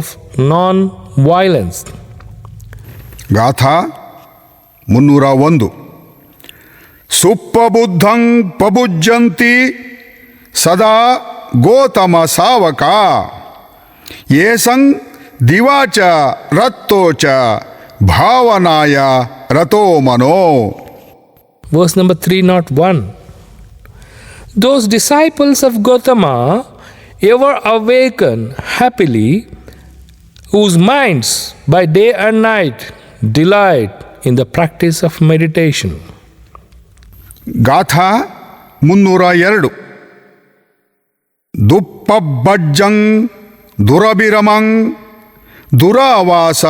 of non-violence. ಗಾಥಾ 301. ಸುಪ್ಪಬುದ್ಧಂ ಪಬುಜ್ಜಂತಿ ಸದಾ ಗೋತಮ ಸಾವಕ ಯೇಸಂ ದಿವಾಚ ರತ್ತೋಚ ಭಾವನಾಯ ರತೋ ಮನೋ. Verse number 301. Those disciples of Gautama ever awaken happily, whose minds by day and night delight in the practice of meditation. ಗಾಥಾ 302. ದುಪ್ಪಬ್ಬಜ್ಜಂ ದುರಭಿರಮಂ ದುರಾವಾಸ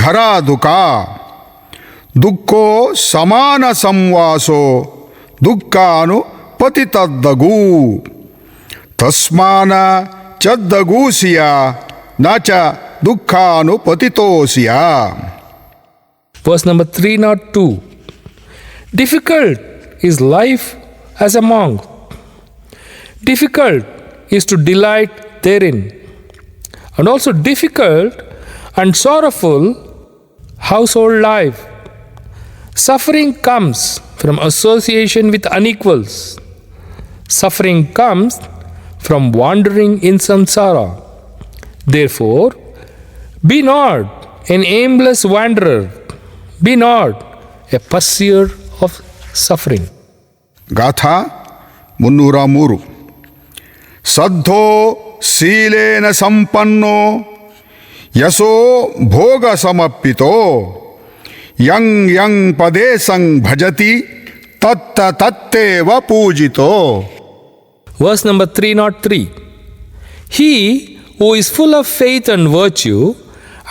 ಘರಾದುಕ ದುಃಖೋ ಸಮಾನ ಸಂವಾಸೋ ದುಃಖಾನು ಪತಿತದ್ದಗು ತಸ್ಮಾನ ಚದ್ದಗೂಸಿಯ ನ ಚ ದುಃಖಾನು ಪತಿತೋಸಿಯ. Verse number 302. Difficult is life as a monk. Difficult is to delight therein. And also difficult and sorrowful household life. Suffering comes from association with unequals. Suffering comes from wandering in samsara. Therefore, be not an aimless wanderer. Be not a pursuer of suffering. ಗಾಥಾ 303. ಸದ್ಧೋ ಶೀಲೇನ ಸಂಪನ್ನೋ ಯಶೋ ಭೋಗ ಸಮರ್ಪಿತೋ M M ಪದೇ ಸಂ ಭಜತಿ ತತ್ತ ತತ್ತೇವ ಪೂಜಿತೋ. Verse number 303. He who is full of faith and virtue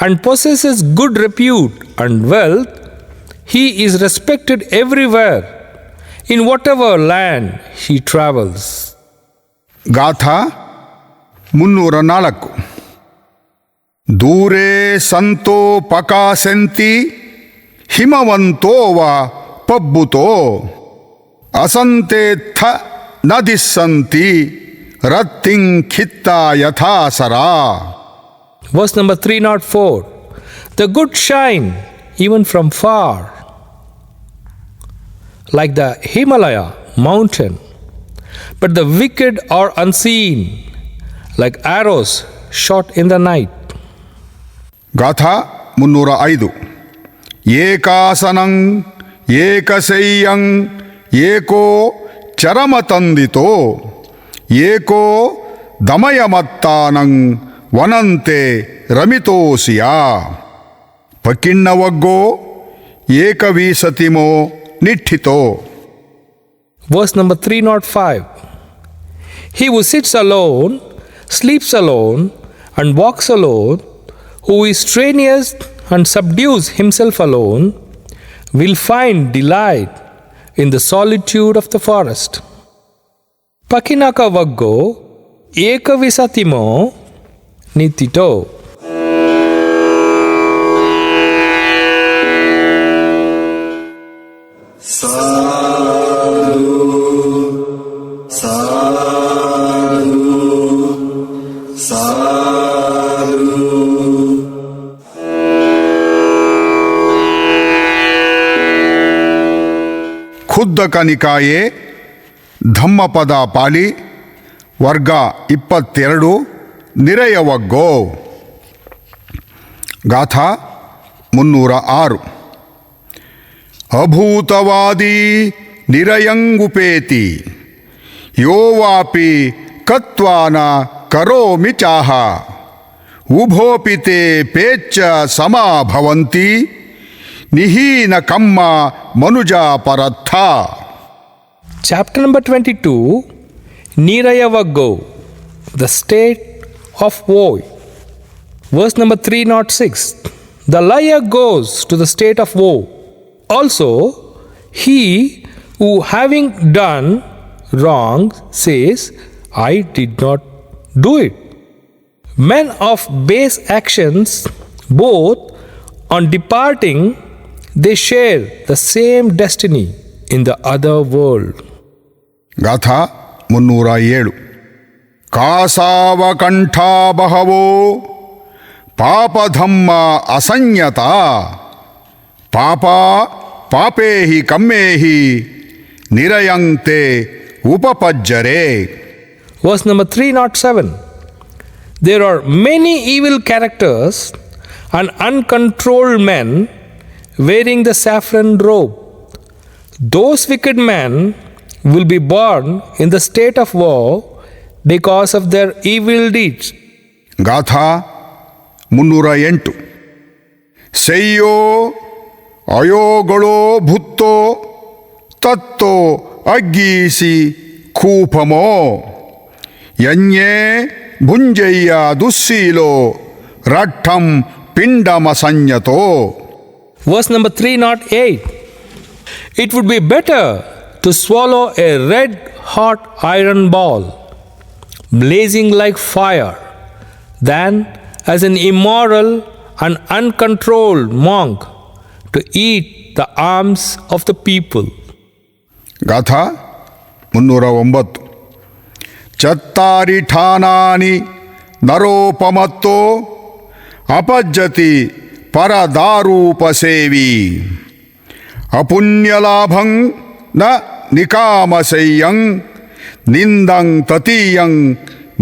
and possesses good repute and wealth, he is respected everywhere, in whatever land he travels. ಗಾಥಾ 304. ದೂರೇ ಸಂತೋ ಪಕಾಸಂತಿ ಹಿಮವಂತೋ ವ ಪಬ್ಬುತೋ ಅಸಂತೇತ್ಥ ನದಿಸ್ಸಂತಿ ರತ್ತಿಂ ಖಿತ್ತ ಯಥಾಸರಾ. Verse number 304. The good shine even from far, like the Himalaya mountain, but the wicked are unseen, like arrows shot in the night. ಗಾಥಾ 305. ಏಕಾಸನಂ ಏಕಸಯ್ಯಂ ಏಕೋ ಚರಮತಂದಿತೋ ಏಕೋ ದಮಯಮತ್ತಾನಂ ವನಂತೆ ರಮಿತೋಸಿಯ ಪಕಿಣ್ಣವಗ್ಗೋ ಏಕವೀಸತಿಮೋ ನಿಠಿತೋ. Verse number 305. He who sits alone, sleeps alone, and walks alone, who is strenuous and subdues himself alone, will find delight in the solitude of the forest. Pakinaka vaggo ekavisatimo nitito. ಖುದ್ದಕ ನಿಕಾಯೆ ಧಮ್ಮಪದ ಪಾಲಿ ವರ್ಗ 22 ನಿರಯವಗ್ಗೋ. ಗಾಥಾ 306. ಅಭೂತವಾದಿ ನಿರಯಂಗುಪೇತಿ ಯೋ ವಾಪಿ ಕತ್ವಾನ ಕರೋಮಿ ಚಾಹ ಉಭೋಪಿ ತೇ ಪೇಚ್ಚ ಸಮಾ ಭವಂತಿ ನಿಹೀನ ಕಮ್ಮ ಮನುಜ ಪರತ್ಥ. Chapter number 22. Nirayavaggo, the state of woe. Verse number 306. The liar goes to the state of woe. Also, he who having done wrong says, I did not do it. Men of base actions, both on departing, they share the same destiny in the other world. ಗಾಥಾ 307. ಕಾಸಾವಕಂಠಾ ಬಹವೋ ಪಾಪಧಮ್ಮ ಅಸಂಯತ ಪಾಪ ಪಾಪೇಹಿ ಕಮ್ಮೇಹಿ ನಿರಯಂತೆ ಉಪಪಜ್ಜರೆ. Verse number 307. There are many evil characters and uncontrolled men wearing the saffron robe. Those wicked men will be born in the state of woe because of their evil deeds. ಗಾಥಾ 308. ಸೆಯ್ಯೋ ಅಯೋಗಳೋ ಭುತ್ತೋ ತತ್ತೋ ಅಗ್ಗೀಸಿ ಕೂಪಮೋ ಯನ್ಯೇ ಭುಂಜಯ್ಯ ದುಸ್ಸೀಲೋ ರಟ್ಟಂ ಪಿಂಡಮಸಂಯತೋ. Verse number 308. It would be better to swallow a red hot iron ball, blazing like fire, than as an immoral and uncontrolled monk to eat the alms of the people. ಗಾಥಾ 309. ಚತ್ತಾರಿ ಠಾನಾನಿ ನರೋಪಮತ್ತೋ ಅಪಜ್ಜತಿ ಪರದಾರೂಪಸೇವಿ ಅಪುಣ್ಯಲಾಭಂ ನ ನಿಕಾಮಸಯ್ಯಂ ನಿಂದಂ ತತೀಯಂ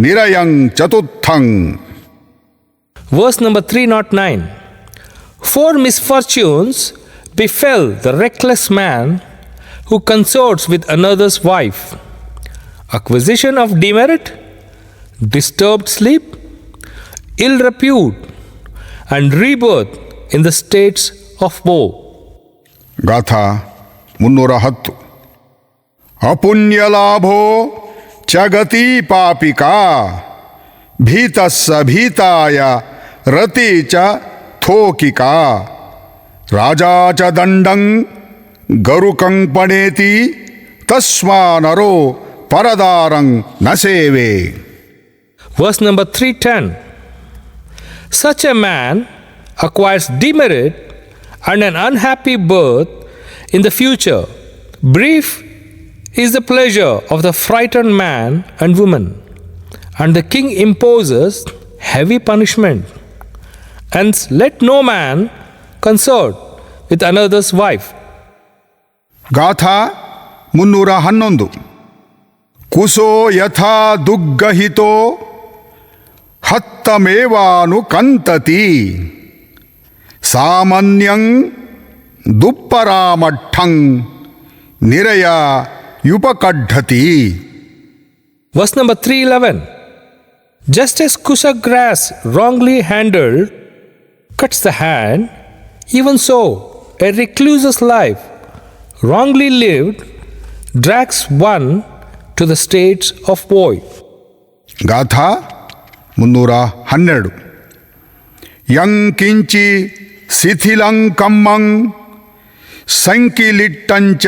ನಿರಯಂ ಚತುರ್ಥಂ. Verse number 309. 4 misfortunes befell the reckless man who consorts with another's wife: acquisition of demerit, disturbed sleep, ill repute, and rebirth in the states of woe. ಗಾಥಾ 310. ಅಪುಣ್ಯಲಾಭೋ ಚಗತಿ ಪಾಪಿಕಾ ಭೀತಸ್ಸ ಭೀತಾಯ ರತಿ ಚ ಥೋಕಿಕಾ ರಾಜಾ ಚ ದಂಡಂ ಗರುಕಂ ಪಣೇತಿ ತಸ್ಮಾ ನರೋ ಪರದಾರಂ ನ ಸೇವೆ. Verse number 310. Such a man acquires demerit and an unhappy birth in the future. Brief is the pleasure of the frightened man and woman, and the king imposes heavy punishment. Hence let no man consort with another's wife. ಗಾಥಾ 311. ಕುಸೋ ಯಥಾ ದುಗ್ಗಹಿತೋ ಹತ್ತಮೇವಾನು ಕಂತತಿ ಸಾಮಾನ್ಯಂ ದುಪ್ಪರಾಮಠ್ಠಂ ನಿರಯ ಯುಪಕಡ್ಢತಿ. Verse number 311. Just as kusa grass wrongly handled cuts the hand, even so a recluse's life, wrongly lived, drags one to the states of void. ಗಾಥಾ 312. ಯಂ ಕಿಂಚಿ ಶಿಥಿಲಂ ಕಮ್ಮಂ ಸಂಕಿಲಿಟ್ಟಂಚ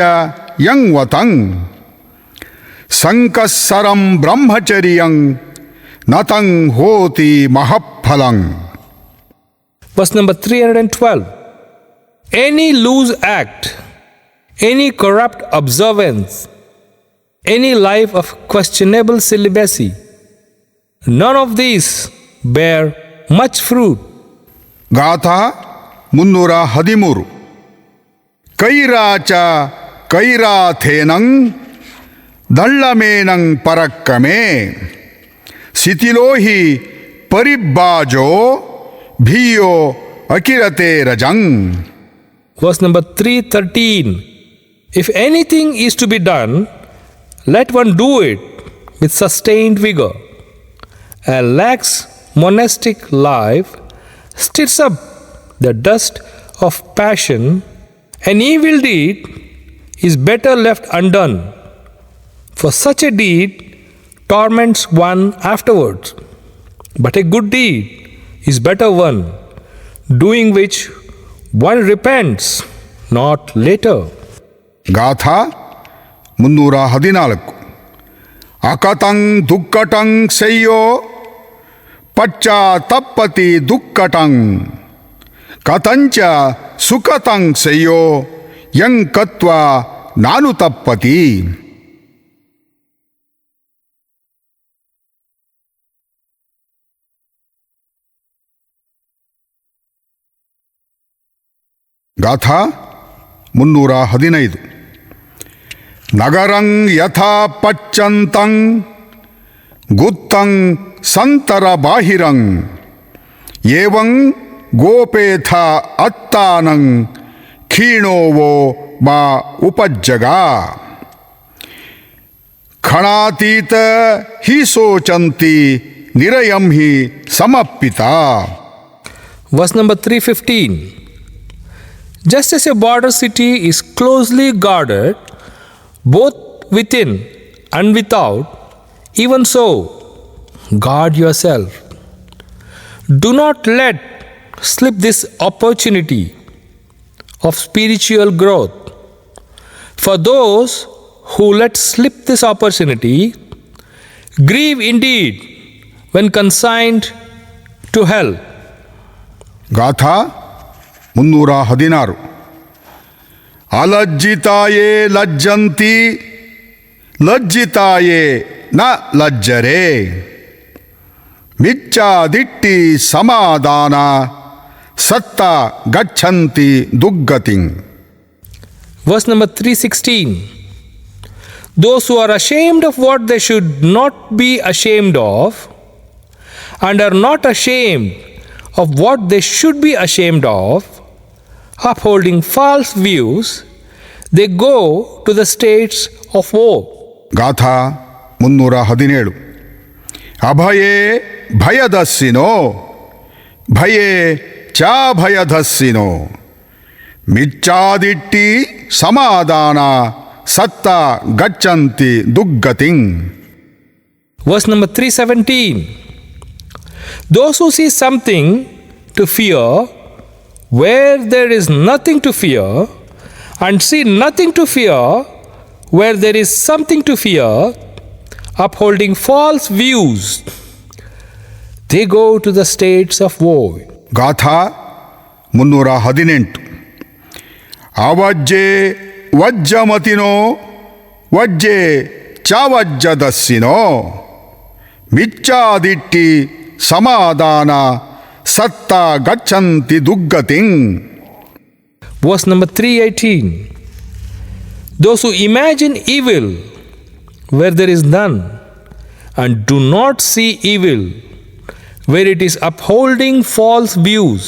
ಯಂ ವತಂ ಸಂಕಸ್ಸರಂ ಬ್ರಹ್ಮಚರ್ಯಂ ನತಂ ಹೋತಿ ಮಹಫಲಂ. Verse number 312. Any loose act, any corrupt observance, any life of questionable celibacy, none of these bear much fruit. ಗಾಥಾ 313. ಕೈರಾಚ ಕೈರಾಥೇನಂ ದಳ್ಳಮೇನಂ ಪರಕ್ಕಮೇ ಶಿಥಿಲೋ ಹಿ ಪರಿಬ್ಬಾಜೋ ಭೀಯೋ ಅಕಿರತೆ ರಜಂ. Verse number 313. If anything is to be done, let one do it with sustained vigor. A lax monastic life stirs up the dust of passion. An evil deed is better left undone, for such a deed torments one afterwards. But a good deed is better one, doing which one repents not later. ಗಾಥಾ 314. ಅಕತಂ ದುಕ್ಕಟಂ ಸೆಯ್ಯೋ ಪಶ್ಚಾತ್ತಪ್ಪತಿ ದುಕ್ಕಟಂ ಕಥಂಚ ಸುಖತಂ ಸೆಯ್ಯೋ ಯಂ ಕತ್ವಾ ನಾನು ತಪ್ಪತಿ. ಗಾಥಾ 315. ನಗರಂ ಯಥಾ ಪಚ್ಚಂತಂ ಗುತ್ತಂ ಸಂತರ ಬಾಹಿರಂ ಏವಂ ಗೋಪೇಥ ಅತ್ತಾನಂ ಖೀಣೋವೋ ಮಾ ಉಪಜ್ಜಗ ಖಣಾತೀತ ಹಿ ಶೋಚಂತಿ ನಿರಯಂ ಹಿ ಸಮಪ್ಪಿತ. Verse number 315. Just as a border city is closely guarded, both within and without, even so, guard yourself. Do not let slip this opportunity of spiritual growth. For those who let slip this opportunity, grieve indeed when consigned to hell. ಗಾಥಾ 316. ಅಲಜ್ಜಿತಾಯೇ ಲಜ್ಜಂತಿ ಲಜ್ಜಿತಾಯೇ ನ ಲಜ್ಜರೆ ಮಿಚ್ಚಾದಿಟ್ಟಿ ಸಮಾಧಾನ ಸತ್ತ ಗಚ್ಚಂತಿ ದುಗ್ಗತಿಂ. Verse number 316. Those who are ashamed of what they should not be ashamed of and are not ashamed of what they should be ashamed of, upholding false views, they go to the states of woe. ಗಾಥಾ 317. ಅಭಯೇ ಭಯದಸ್ಸಿನೋ ಭಯೇ ಚಾ ಭಯದಸ್ಸಿನೋ ಮಿಚ್ಚಾದಿಟ್ಟಿ ಸಮಾಧಾನ ಸತ್ತ ಗಚ್ಚಂತಿ ದುಗ್ಗತಿಂ. Verse number 317. Those who see something to fear where there is nothing to fear, and see nothing to fear where there is something to fear, upholding false views, they go to the states of woe. ಗಾಥಾ 318. ಅವಜ್ಜೆ ವಜ್ಜಮತಿನೋ ವಜ್ಜೆ ಚಾವಜ್ಜದಸ್ಸಿನೋ ಮಿಚ್ಚಾದಿಟ್ಟಿ ಸಮಾಧಾನ ಸತ್ತ ಗಚ್ಚಂತಿ ದುಗ್ಗತಿಂ. Verse number 318. Those who imagine evil where there is none, and do not see evil where it is upholding false views,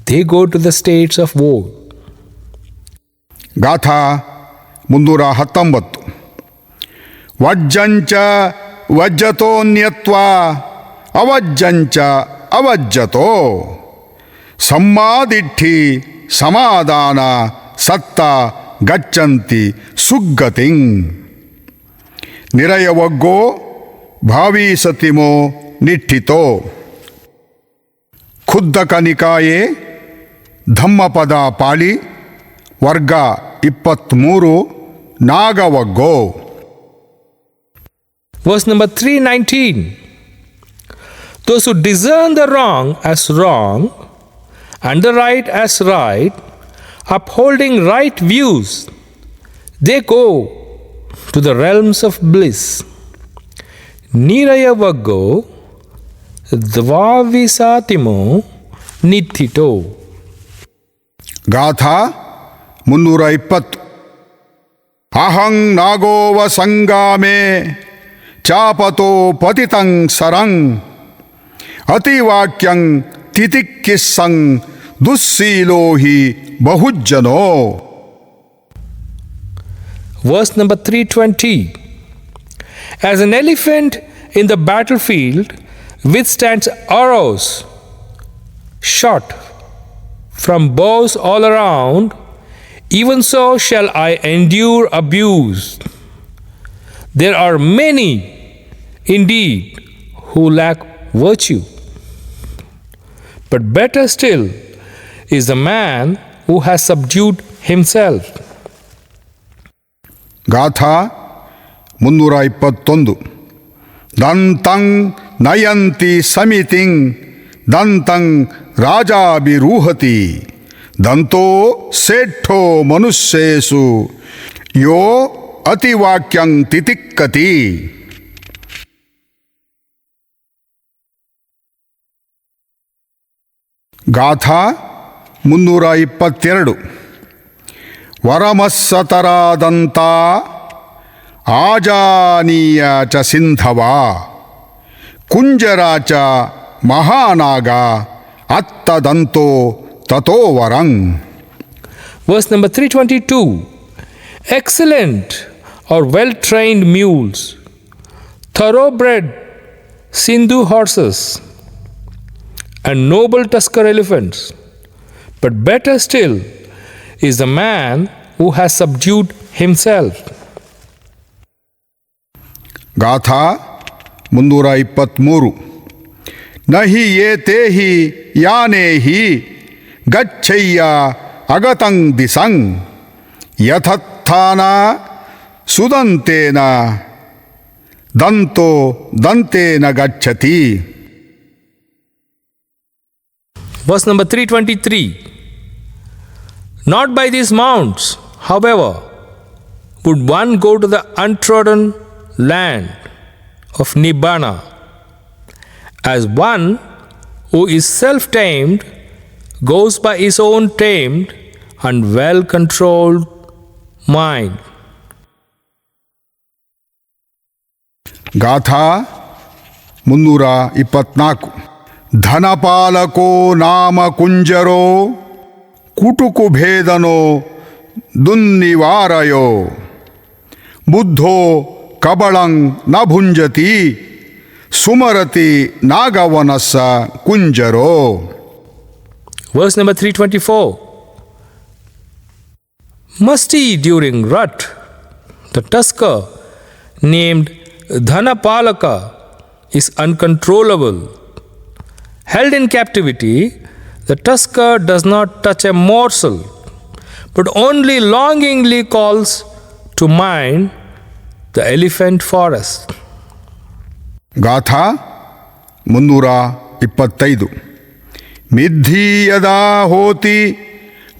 they go to the states of woe. ಗಾಥಾ 319. ವಜ್ಜಂಚ ವಜ್ಜತೋನ್ಯತ್ವಾ ಅವಜ್ಜಂಚ ಅವಜ್ಜತೋ ಸಮ್ಮಾದಿಟ್ಠಿ ಸಮಾಧಾನ ಸತ್ತ ಗಚ್ಚಂತಿ ಸುಗ್ಗತಿಂ. ನಿರಯವಗ್ಗೋ ಭಾವೀಸತಿಮೋ ನಿಠಿತೋ. ಖುದ್ದಕ ನಿಕಾಯೆ ಧಮ್ಮಪದ ಪಾಳಿ ವರ್ಗ 23 ನಾಗವಗ್ಗೋ. Verse number 319. Those who discern the wrong as wrong and the right as right, upholding right views, they go to the realms of bliss. Niraya vaggo dvavisatimo nithito. ಗಾಥಾ 320. ಅಹಂ ನಾಗೋವ ಸಂಗಾಮೆ ಚಾಪತೋ ಪತಿತಂ ಸರಂ ಅತಿವಾಕ್ಯಂ ತಿತಿಕ್ಕಿಸ್ಸಂ ದುಸ್ಸೀಲೋ ಹಿ ಬಹುಜ್ಜನೋ. Verse number 320. As an elephant in the battlefield withstands arrows shot from bows all around, even so shall I endure abuse. There are many, indeed, who lack virtue. But better still is the man who has subdued himself. ಗಾಥಾ 321. ದಂತಂ ನಯಂತಿ ಸಮಿತಿಂ ದಂತಂ ರಾಜಾಭಿರೂಹತಿ ದಂತೋ ಸೇಠೋ ಮನುಷ್ಯೇಷು ಯೋ ಅತಿವಾಕ್ಯಂ ತಿತಿಕ್ಕತಿ. ಗಾಥಾ 322 ವರಮಸ್ಸತರಾದಂತ ಆಜಾನೀಯ ಚ ಸಿಂಧವ ಕುಂಜರ ಚ ಮಹಾನಾಗ ಅತ್ತದಂತೋ ತಥೋ ವರಂ. Verse number 322. Excellent or well-trained mules, thoroughbred Sindhu horses, and noble tusker elephants. But better still is the man who has subdued himself. ಗಾಥಾ 323. ನಹಿ ಏತೇಹಿ ಯಾನೇಹಿ ಗಚ್ಚಯ್ಯ ಅಗತಂ ದಿಸಂ ಯಥತ್ಥಾನ ಸುದಂತೇನ ದಂತೋ ದಂತೇನ ಗಚ್ಚತಿ. Verse number 323. Not by these mounts, however, would one go to the untrodden land of Nibbana, as one who is self-tamed goes by his own tamed and well-controlled mind. ಗಾಥಾ 324. ಧನಪಾಲಕೋ ನಾಮ ಕುಂಜರೋ ಕುಟುಕು ಭೇದನೋ ದುನ್ನಿವಾರಯೋ ಬುದ್ಧೋ ಕಬಳಂ ನ ಭುಂಜತಿ ಸುಮರತಿ ನಾಗವನಸ್ಸ ಕುಂಜರೋ. Verse number 324. Musty during rut, the tusker named Dhanapalaka is uncontrollable. Held in captivity, the tusker does not touch a morsel, but only longingly calls to mind the elephant forest. ಗಾಥಾ 325. ಮಿದ್ಧಿ ಯದಾ ಹೋತಿ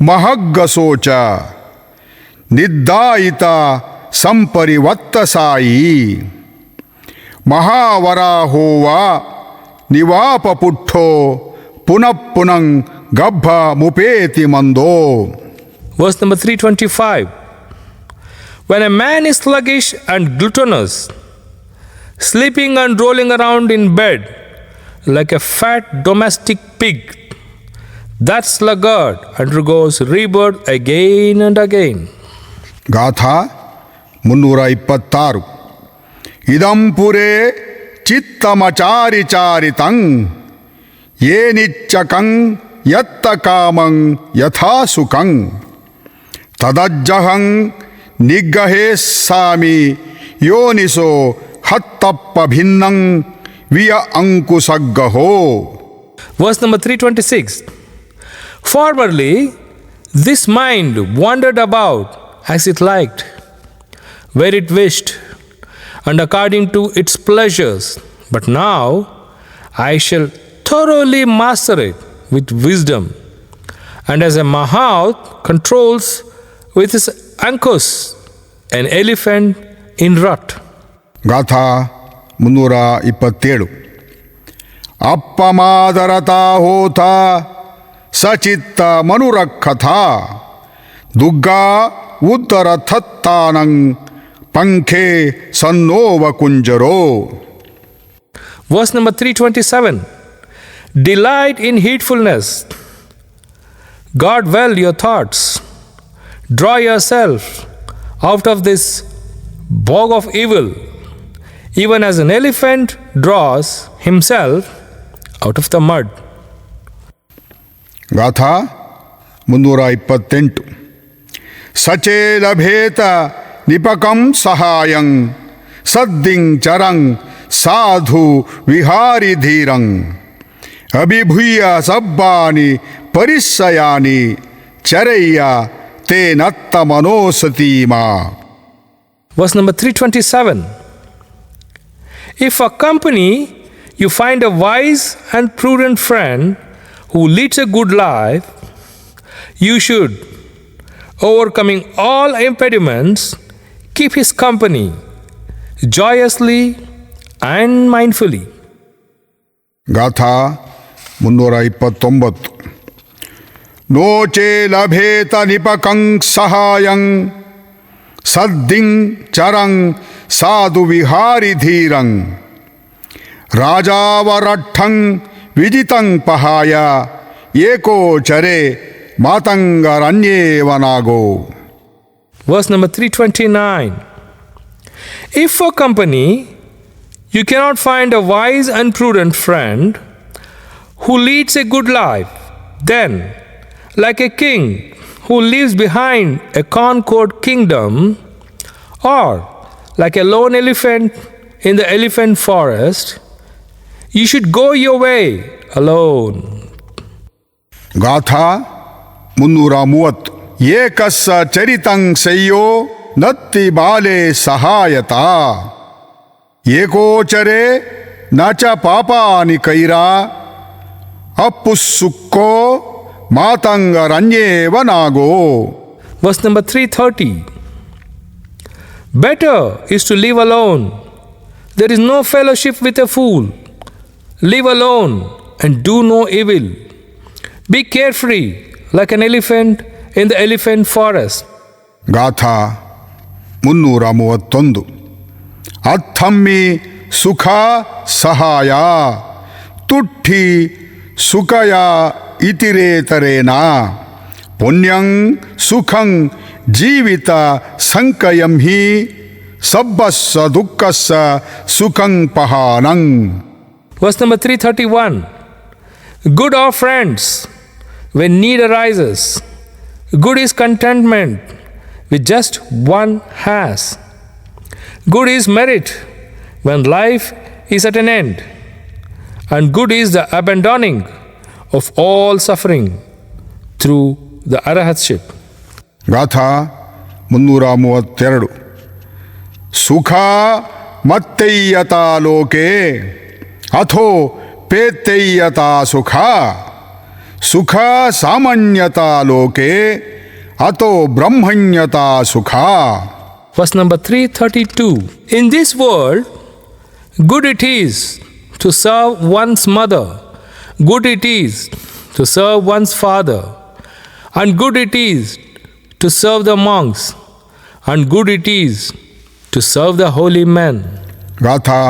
ಮಹಗ್ಗಸೋಚ ನಿದ್ದಾಯಿತ ಸಂಪರಿವತ್ತಸಾಯಿ ಮಹಾವರಾಹೋವ ನಿವಾಪಪುಟ್ಟೋ ಪುನಃ ಪುನಃ ಗಬ್ಬ ಮುಪೇತಿ ಮಂದೋ. Verse number 325. When a man is sluggish and gluttonous, sleeping and rolling around in bed like a fat domestic pig, that sluggard undergoes rebirth again and again. ಗಾಥಾ 326. ಇದಂ ಪುರೇ ಚಿತ್ತಮಚಾರಿಚಾರಿತಂ ಏನಿಚ್ಚಕಂ ಯತ್ತ ಕಾಮಂ ಯಥಾ ಸುಖಂ ತದಜ್ಜಹಂ ನಿಗ್ಗಹೇಸ್ಸಾಮಿ ಯೋನಿಸೋ ಹತ್ತಪ್ಪ ಭಿನ್ನಂ ವಿಯ ಅಂಕುಸಗ್ಗಹೋ. Verse number 326. Formerly, this mind wandered about as it liked, where it wished, and according to its pleasures. But now I shall thoroughly master it with wisdom, and as a mahout controls with his ankus an elephant in rut. ಗಾಥಾ 327. ಅಪ್ಪಮಾದರತಾ ಹೋತ ಸಚಿತ್ತ ಮನುರಕ್ಷಥ ದುಗ್ಗಾ ಉದ್ದರಥತ್ತಾನಂ ಪಂಖೆ ಸನ್ನೋವ ಕುಂಜರೋ. Verse number 327. Delight in heedfulness. Guard well your thoughts. Draw yourself out of this bog of evil, even as an elephant draws himself out of the mud. ಗಾಥಾ 328. ಸಚೇ ಲಭೇತ ನಿಪಕಂ ಸಹಾಯಂ ಸದ್ದಿಂ ಚರಂ ಸಾಧು Vihari ಧೀರಂ ಅಭಿಭೂಯ ಸಬ್ಬಾನಿ ಪರಿಸ್ಸಯಾನಿ ಚರಯ್ಯ ತೇನತ್ತ ಮನೋಸತೀಮಾ. Verse number 327. If for company you find a wise and prudent friend who leads a good life, you should, overcoming all impediments, keep his company joyously and mindfully. ಗಾಥಾ 329. ನೋಚೆ ಲಭೇತ ನಿಪಕಂ ಸಹಾಯಂ ಸದ್ದಿಂ ಚರಂ ಸಾಧು Vihari ಧೀರಂ ರಾಜಾವರಠಂ ವಿಜಿತಂ ಪಹಾಯ ಏಕೋಚರೆ ಮಾತಂಗರಣ್ಯೇವನಾಗೋ. Verse number 329. If for company you cannot find a wise and prudent friend who leads a good life, then, like a king who leaves behind a conquered kingdom, or like a lone elephant in the elephant forest, you should go your way alone. ಗಾಥಾ 330. ಏಕಸ್ಸ ಚರಿತಂ ಸಯ್ಯೋ ನತ್ತಿ ಬಾಲೆ ಸಹಾಯತಾ ಏಕೋಚರೆ ನ ಚ ಪಾಪಾನಿ Kaira ಅಪ್ಪುಸ್ಸುಕ್ಕೋ ಮಾತಂಗರಣ್ಯೇವನಾಗೋ. Verse number 330. Better is to live alone. There is no fellowship with a fool. Live alone and do no evil. Be carefree like an elephant in the elephant forest. ಗಾಥಾ 331. ಅಥಮ್ಮಿ ಸುಖ ಸಹಾಯ ತುಠಿ ಸುಖಯ ಇತಿರೇತರೇನ ಪುಣ್ಯಂ ಸುಖಂ ಜೀವಿತ ಸಂಕಯಂ ಹಿ ಸಬ್ಬಸ್ಸ ದುಃಖಸ್ಸ ಸುಖಂ ಪಹಾನಂ. Verse number 331. Good are friends when need arises. Good is contentment with just one has. Good is merit when life is at an end. And good is the abandoning of all suffering through the arahatship. ಗಾಥಾ 332. ಸುಖ ಮತ್ತೈಯತಾ ಲೋಕೆ ಅಥೋ ಪೇತ್ತೈಯತಾ ಸುಖ ಸುಖ ಸಾಮಾನ್ಯತಾ ಲೋಕೆ ಅಥೋ ಬ್ರಹ್ಮಣ್ಯತಾ ಸುಖ. Verse number 332. In this world, good it is to serve one's mother, good it is to serve one's father, and good it is to serve the monks, and good it is to serve the holy men. ಗಾಥಾ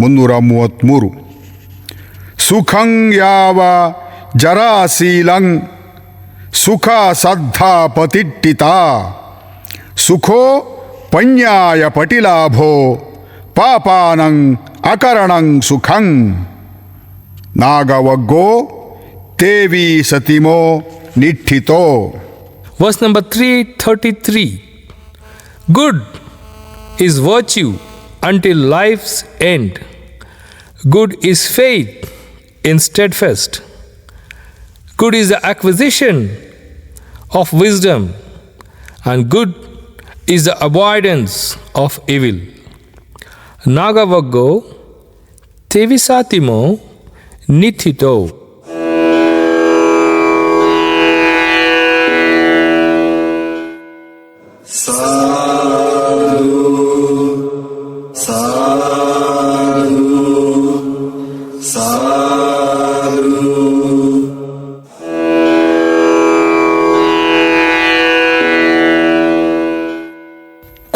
333. ಸುಖಂ ಯಾವ ಜರಾಶೀಲಂ ಸುಖ ಸದ್ಧಾ ಪತಿಟ್ಟಿತಾ ಸುಖೋ ಪಣ್ಯಾಯ ಪಟಿಲಾಭೋ ಪಾಪಾನಂ ಅಕರಣಂ ಸುಖಂ ನಾಗವಗ್ಗೋ ತೇವಿ ಸತಿಮೋ ನಿಠಿತೋ. Verse number 333. Good is virtue until life's end. Good is faith in steadfast. Good is the acquisition of wisdom, and good is the avoidance of evil. Nagavaggo tevisatimo nithito.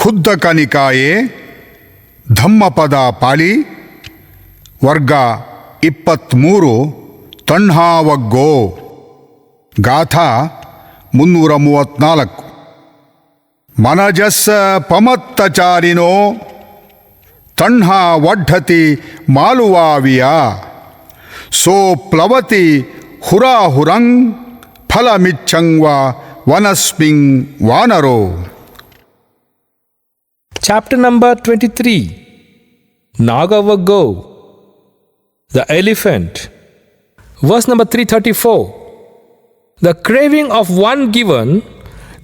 ಖುದ್ದಕ ನಿಕಾಯೆ ಧಮ್ಮಪದ ಪಾಳಿ ವರ್ಗ 23 ತಣ್ಹಾವಗ್ಗೋ. ಗಾಥಾ 334. ಮನಜಸ್ಸ ಪಮತ್ತಚಾರಿನೋ ತಣ್ಹಾ ವಡ್ಢತಿ ಮಾಲುವಾವಿಯ so ಪ್ಲವತಿ ಹುರಾಹುರಂ ಫಲಮಿಚ್ಛಂವ ವನಸ್ಮಿಂ ವಾನರೋ. Chapter number 23. Nagavaggo, the elephant. Verse number 334. The craving of one given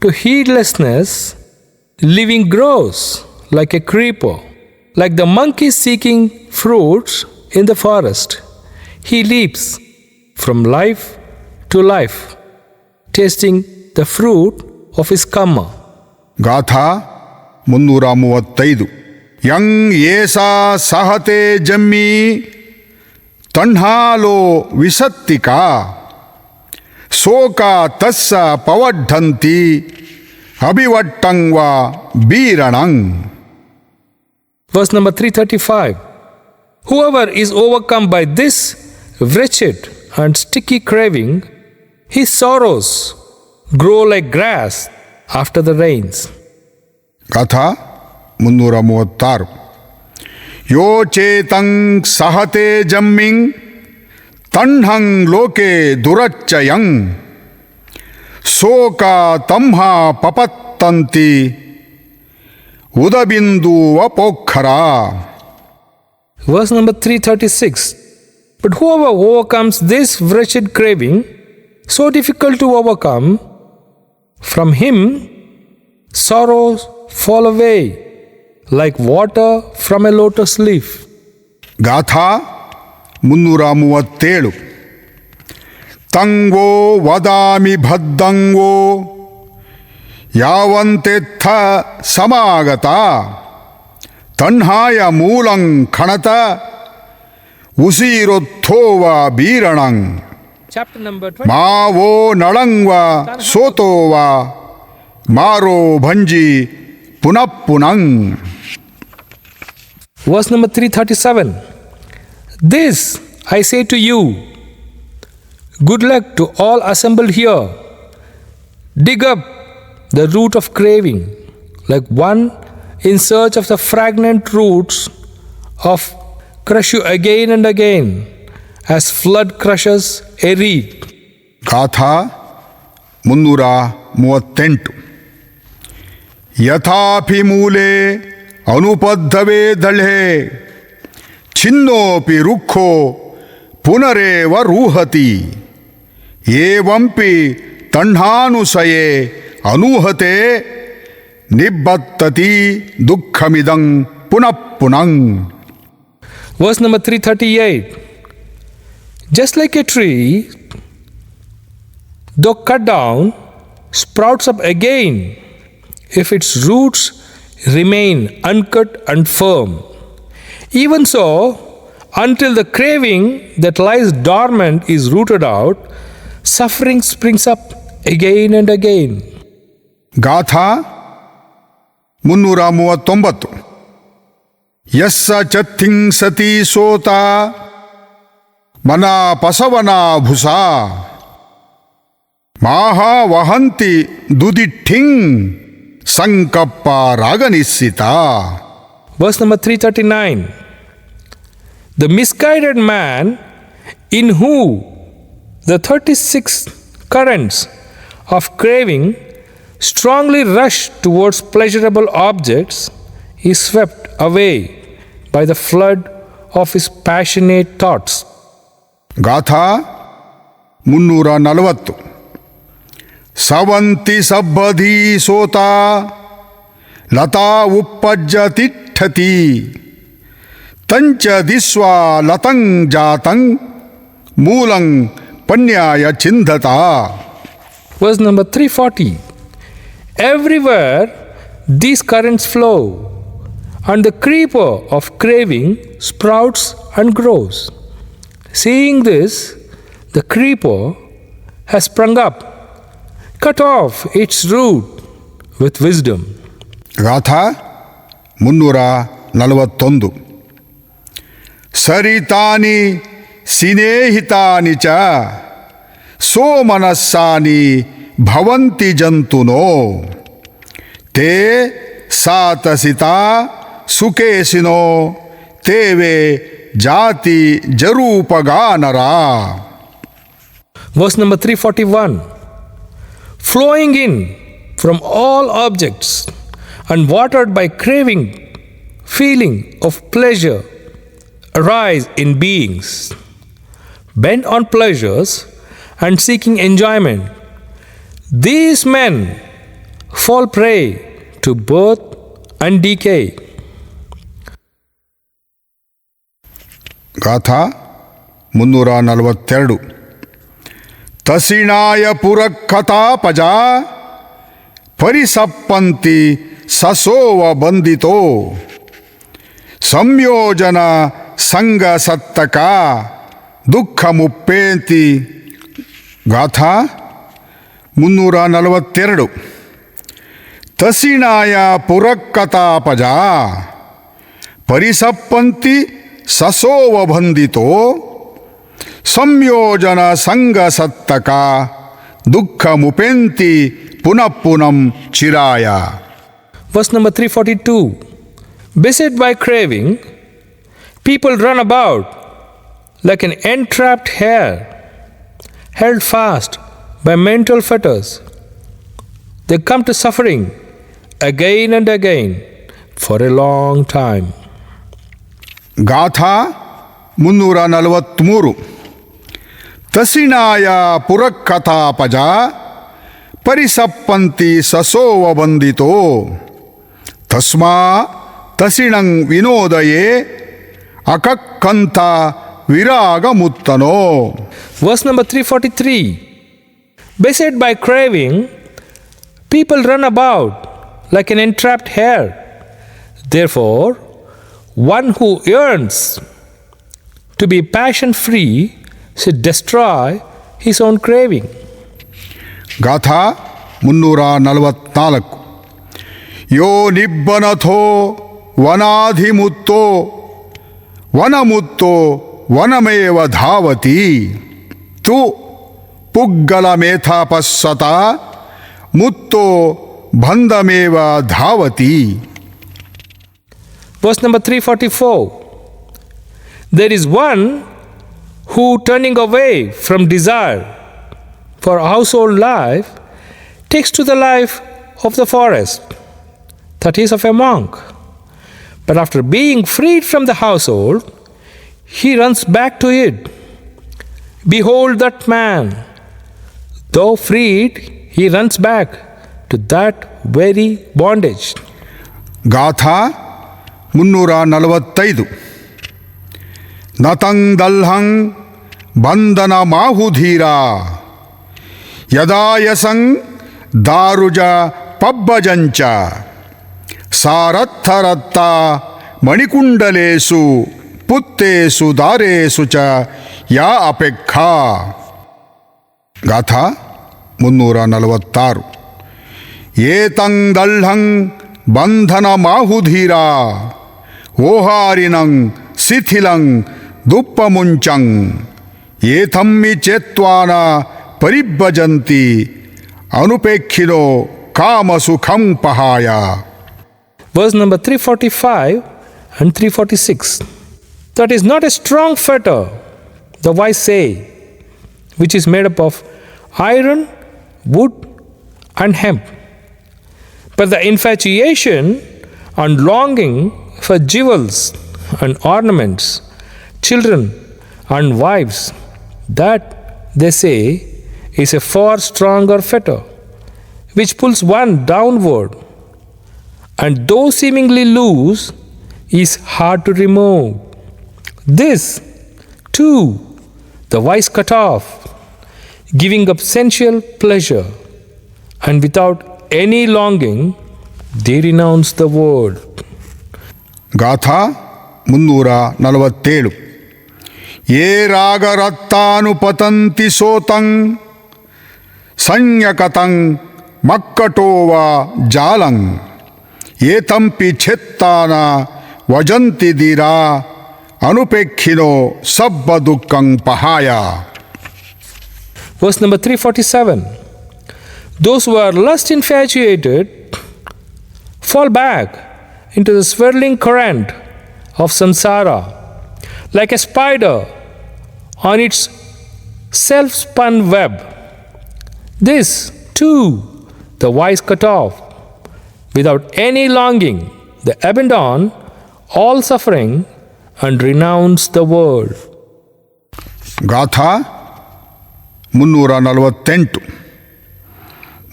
to heedlessness, living grows like a creeper. Like the monkey seeking fruits in the forest, he leaps from life to life, tasting the fruit of his karma. ಗಾಥಾ 335. ಯಂ ಏಸಾ ಸಹತೆ ಜಮ್ಮಿ ತಣ್ಹಾಲೋ ವಿಸತ್ತಿಕಾ ಶೋಕ ತಸ್ಸ ಪವಡ್ಢಂತಿ ಅಭಿವಟ್ಟಂಗ್ವ ಬೀರಣಂ. Verse number 335. Whoever is overcome by this wretched and sticky craving, his sorrows grow like grass after the rains. ಗಾಥಾ 336. ಯೋ ಚೇತಂಗ್ ಸಹತೆ ಜಮ್ಮಿಂಗ್ ತಣ್ಹಂಗ್ ಲೋಕೆ ದುರಚ್ಚಯಂ ಶೋಕ ತಂಹ ಪಪತ್ತಂತಿ ಉದಬಿಂದುವ ಪೋಖರ. Verse number 336. But whoever overcomes this wretched craving, so difficult to overcome, from him sorrows fall away like water from a lotus leaf. ಗಾಥಾ 337. ತಂಗೋ ವದಾಮಿ ಭದ್ದಂಗೋ ಯಾವಂತೆತ್ಥ ಸಮಾಗತ ತಣ್ಹಾಯ ಮೂಲಂ ಖಣತ ಉಸಿರೊತ್ತೋವ ಬೀರಣಂ Chapter number 20. ಮಾವೋ ನಳಂವ ಸೋತೋವ ಮಾರೋ ಭಂಜಿ ಪುನಃ. Verse number 337. This I say to you, good luck to all assembled here. Dig up the root of craving, like one in search of the fragrant roots of crush you again and again, as flood crushes a reed. ಗಾಥಾ 338. ಯಥಾಪಿ ಮೂಲೆ ಅನುಪದ್ಧವೇ ದಳೆ ಛಿನ್ನೋಪಿ ರುಕ್ಷೋ ಪುನರೇವ ರೂಹತಿ ಏವಂಪಿ ತಣ್ಹಾನುಸಯೇ ಅನೂಹತೆ ನಿಬ್ಬತ್ತತಿ ದುಃಖಮಿದಂ ಪುನಃ. Verse number 338. Just like a tree, though cut down, sprouts up again if its roots remain uncut and firm. Even so, until the craving that lies dormant is rooted out, suffering springs up again and again. ಗಾಥಾ 339. ಯಸ್ಸ ಚತ್ತಿಂಸತಿ ಸೋತ ಮನಾ ಪಸವನಾ ಭುಸಾ ಮಾಹಾ ವಹಂತಿ ದುದಿಠಿಂಗ್ ಸಂಕಪ್ಪ ರಾಗನಿಸ್ಸಿತ. Verse number 339. The misguided man, in whom the 36 currents of craving strongly rush towards pleasurable objects, is swept away by the flood of his passionate thoughts. ಗಾಥಾ 340. ಸವಂತಿ ಸಬ್ಬಧಿ ಸೋತ Lata ಉಪ್ಪಜ್ಜ ತಿಷ್ಠತಿ ತಂಚ ದಿಸ್ವಾ ಲತಂ ಜಾತಂ ಮೂಲಂ ಪನ್ಯಾಯ ಚಿಂಧತ. Verse number 340. Everywhere these currents flow, and the creeper of craving sprouts and grows. Seeing this, the creeper has sprung up, cut off its root with wisdom. ಗಾಥಾ 341. ಸರಿತಾನಿ ಸಿನೇಹಿತಾನಿ ಚ ಸೋಮನಸ್ಸಾನಿ ಭವಂತಿ ಜಂತುನೋ ತೇ ಸಾತಸಿತಾ ಸುಕೇಸಿನೋ ತೇವೆ ಜಾತಿ ಜರೂಪಗಾನರ. Verse number 341. Flowing in from all objects and watered by craving, feeling of pleasure arise in beings, bent on pleasures and seeking enjoyment. These men fall prey to birth and decay. ಗಾಥಾ 342. ತಸಿಣಾಯ ಪುರಕ್ಕಥಾಪಜ ಪರಿಸಪ್ಪಂತಿ ಸಸೋವ ಬಂದಿತೋ ಸಂಯೋಜನ ಸಂಗ ಸತ್ತಕ ದುಃಖ ಮುಪ್ಪೇಂತಿ ಗಾಥಾ 342. ತಸಿಣಾಯ ಪುರಕ್ಕತಾಪಜ ಪರಿಸಪ್ಪಂತಿ ಸಸೋವ ಬಂದಿತೋ ಸಂಯೋಜನ ಸಂಗ ಸತ್ತಕ ದುಃಖ ಮುಪೆಂತಿ ಪುನಃ ಪುನಂ ಚಿರಾಯ. Verse number 342. Beset by craving, people run about like an entrapped hare, held fast by mental fetters. They come to suffering again and again for a long time. ಗಾಥಾ 343. ತಸಿಣಾಯ ಪುರಕ್ಕತಾಪಜ ಪರಿಸಪ್ಪಂತಿ ಸಸೋವ ಬಂದಿತೋ ತಸ್ಮಾ ತಸಿಣಂ ವಿನೋದಯೇ ಅಕಕ್ಕಂತ ವಿರಾಗಮುತ್ತನೋ. Verse number 343. Beset by craving, people run about like an entrapped hare. Therefore, one who yearns to be passion-free should destroy his own craving. ಗಾಥಾ 344. ಯೋ ನಿಬ್ಬನಥೋ ವನಾಧಿಮುತ್ತೋ ವನಮುತ್ತೋ ವನಮೇವ ಧಾವತಿ ತು ಪುಗ್ಗಲಮೇಥಾಪಸ್ಸತ ಮುತ್ತೋ ಬಂಧಮೇವ ಧಾವತಿ. Verse number 344. There is one who, turning away from desire for household life, takes to the life of the forest, that is, of a monk. But after being freed from the household, he runs back to it. Behold that man. Though freed, he runs back to that very bondage. ಗಾಥಾ 345. ನತಂದಲ್ಹಂ ಬಂಧನ ಮಾಹುಧೀರ ಯದಾಯಸಂ ದಾರುಜ ಪಬ್ಬಜಂಚ ಸಾರಥರತ್ತ ಮಣಿಕುಂಡಲೇಸು ಪುತ್ತೇಸು ದಾರೇಸು ಚ ಯಾ ಅಪೇಕ್ಷಾ. ಗಾಥಾ 346. ಏತಂದಲ್ಹಂ ಬಂಧನ ಮಾಹುಧೀರ ಓಹಾರಿನಂ ಶಿಥಿಲಂ ದುಪ್ಪಮುಂಚಂ ಏತಮ್ಮಿ ಚೇತ್ವಾನ ಪರಿಭಜಂತಿ ಅನುಪೇಕ್ಷಿನೋ ಕಾಮಸುಖಂ ಪಹಾಯ. Verse number 345 and 346. That is not a strong fetter, the wise say, which is made up of iron, wood, and hemp. But the infatuation and longing for jewels and ornaments, children and wives, that, they say, is a far stronger fetter, which pulls one downward, and though seemingly loose, is hard to remove. This, too, the wise cut off, giving up sensual pleasure, and without any longing, they renounce the world. ಗಾಥಾ 347. ಯೇ ರಾಗರತ್ತಾನುಪತಂತಿ ಸೋತಂ ಸಂಯಕತಂ ಮಕ್ಕಟೋವ ಜಾಲಂ ಏತಂಪಿ ಛೆತ್ತಾನ ವಜಂತಿ ಧೀರಾ ಅನುಪೇಕ್ಷಿನೋ ಸಬ್ಬ ದುಃಖಂ ಪಹಾಯ. Verse number 347. Those who are lust infatuated fall back into the swirling current of samsara, like a spider on its self-spun web. This, too, the wise cut off. Without any longing, they abandon all suffering and renounce the world. ಗಾಥಾ 348.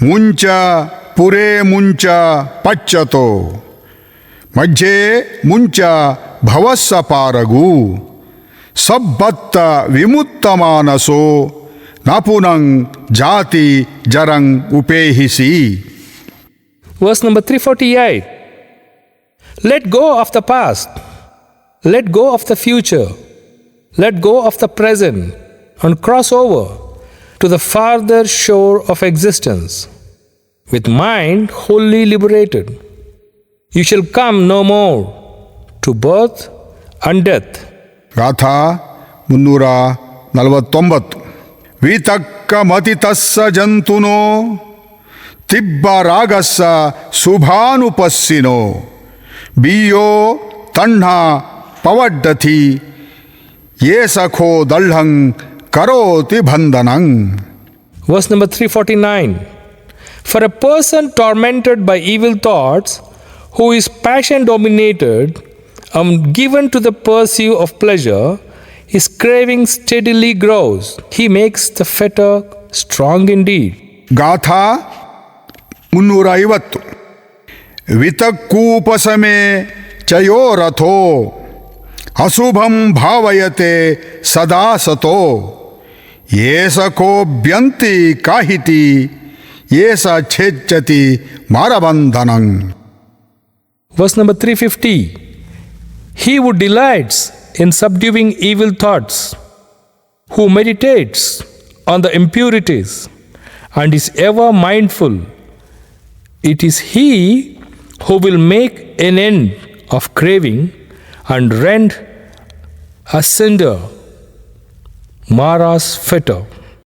ಮುಂಚ ಪುರೇ ಮುಂಚ ಪಚ್ಚತೋ ಮಧ್ಯೆ ಮುಂಚ ಭವಸ್ಸ ಪಾರಗು ಸಬ್ಬತ್ತ ವಿಮುತ್ತ ಮಾನಸೋ ನಪುನಂ ಜಾತಿ ಜರಂ ಉಪೇಹಿಸಿ. Verse number 348. Let go of the past. Let go of the future. Let go of the present and cross over to the farther shore of existence. With mind wholly liberated, you shall come no more to birth and death. ಗಾಥಾ 349. ವಿತಕ್ಕ ಮತಿತಸ್ಸ ಜಂತುನೋ ತಿಬ್ಬ ರಾಗಸ್ಸ ಶುಭಾನುಪಸ್ಸಿನೋ ಬಿಯೋ ತಣ್ಣ ಪವಡ್ಡತಿ ಯೇ ಸಖೋ ದಳ್ಳಂ ಕರೋತಿ ಬಂಧನಂ. Verse number 349. For a person tormented by evil thoughts, who is passion dominated and given to the pursuit of pleasure, his craving steadily grows. He makes the fetter strong indeed. ಗಾಥಾ 350. ವಿತಕ್ಕೂಪಸಮೇ ಚಯೋ ರಥೋ ಅಶುಭಂ ಭಾವಯತೆ ಸದಾ ಸತೋ ಏಸಕೋಭ್ಯಂತಿ ಕಾಹಿತಿ ಏಸ ಛೇಚ್ಯತಿ ಮಾರಬಂಧನಂ. Verse number 350. He who delights in subduing evil thoughts, who meditates on the impurities and is ever mindful, it is he who will make an end of craving and rend asunder Mara's fetter.